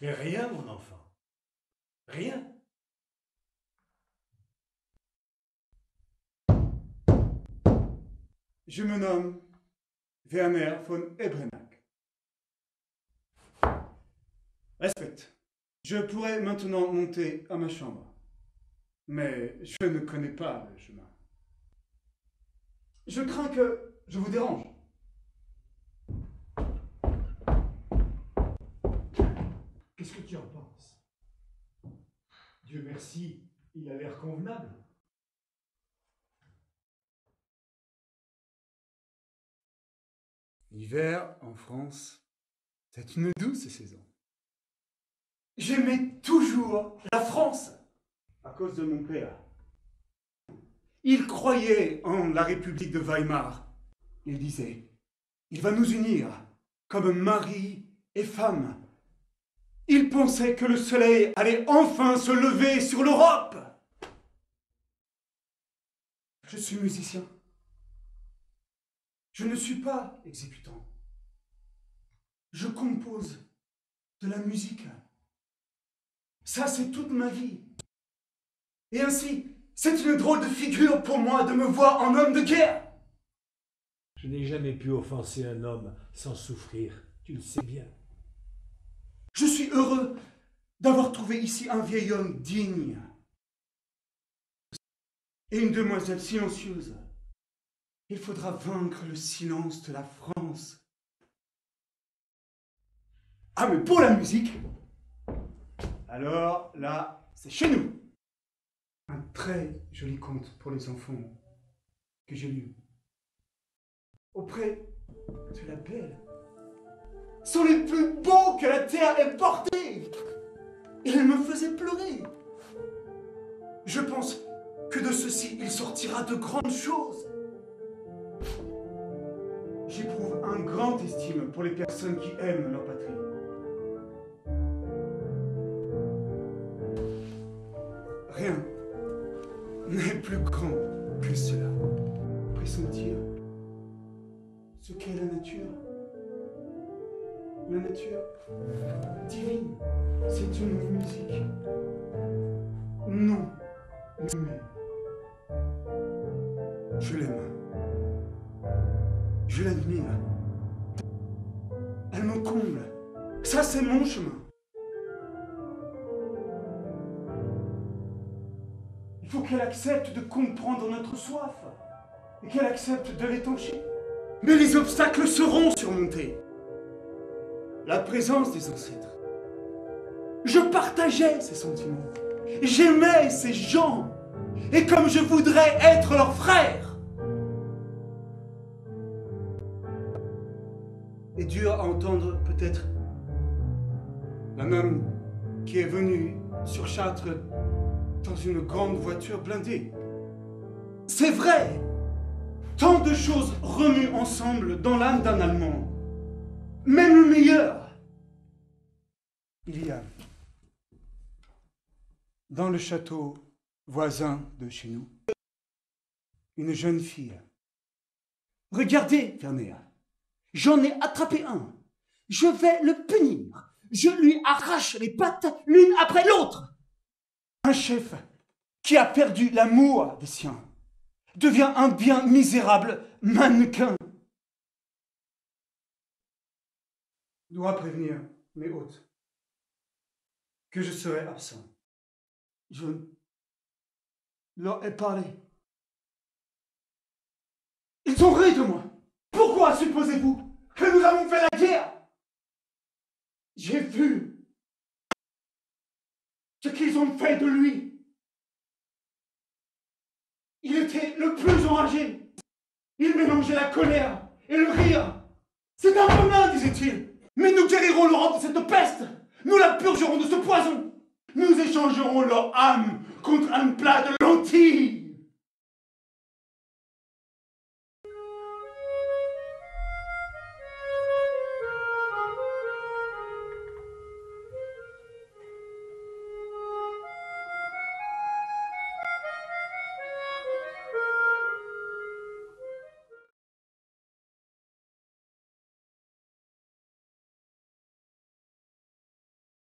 Et rien, mon enfant. Rien. Je me nomme Werner von Ebrenack. Respecte. Je pourrais maintenant monter à ma chambre, mais je ne connais pas le chemin. Je crains que je vous dérange. Qu'est-ce que tu en penses? Dieu merci, il a l'air convenable. L'hiver, en France, c'est une douce saison. J'aimais toujours la France à cause de mon père. Il croyait en la République de Weimar. Il disait, il va nous unir comme mari et femme. Il pensait que le soleil allait enfin se lever sur l'Europe. Je suis musicien. Je ne suis pas exécutant. Je compose de la musique. Ça, c'est toute ma vie. Et ainsi, c'est une drôle de figure pour moi de me voir en homme de guerre. Je n'ai jamais pu offenser un homme sans souffrir, tu le sais bien. Je suis heureux d'avoir trouvé ici un vieil homme digne et une demoiselle silencieuse. Il faudra vaincre le silence de la France. Ah, mais pour la musique, alors là, c'est chez nous. Un très joli conte pour les enfants que j'ai lu. Auprès de la belle, sont les plus beaux que la terre ait portés. Il me faisait pleurer. Je pense que de ceci, il sortira de grandes choses. J'éprouve un grand estime pour les personnes qui aiment leur patrie. Rien n'est plus grand que cela. Pressentir ce qu'est la nature. La nature divine, c'est une musique non humaine. Je l'aime. Je l'admire. Elle me comble. Ça, c'est mon chemin. Il faut qu'elle accepte de comprendre notre soif et qu'elle accepte de l'étancher. Mais les obstacles seront surmontés. La présence des ancêtres. Je partageais ces sentiments. J'aimais ces gens. Et comme je voudrais être leur frère. Et dur à entendre peut-être un homme qui est venu sur Chartres dans une grande voiture blindée. C'est vrai! Tant de choses remuent ensemble dans l'âme d'un Allemand. Même le meilleur. Il y a, dans le château voisin de chez nous, une jeune fille. Regardez, Werner, j'en ai attrapé un. Je vais le punir. Je lui arrache les pattes l'une après l'autre. Un chef qui a perdu l'amour des siens devient un bien misérable mannequin. Je dois prévenir mes hôtes que je serai absent. Je leur ai parlé. Ils ont ri de moi. Pourquoi supposez-vous que nous avons fait la guerre? J'ai vu ce qu'ils ont fait de lui. Il était le plus enragé. Il mélangeait la colère et le rire. C'est un romain, disait-il. Mais nous guérirons l'Europe de cette peste. Nous la purgerons de ce poison. Nous échangerons leur âme contre un plat de lentilles.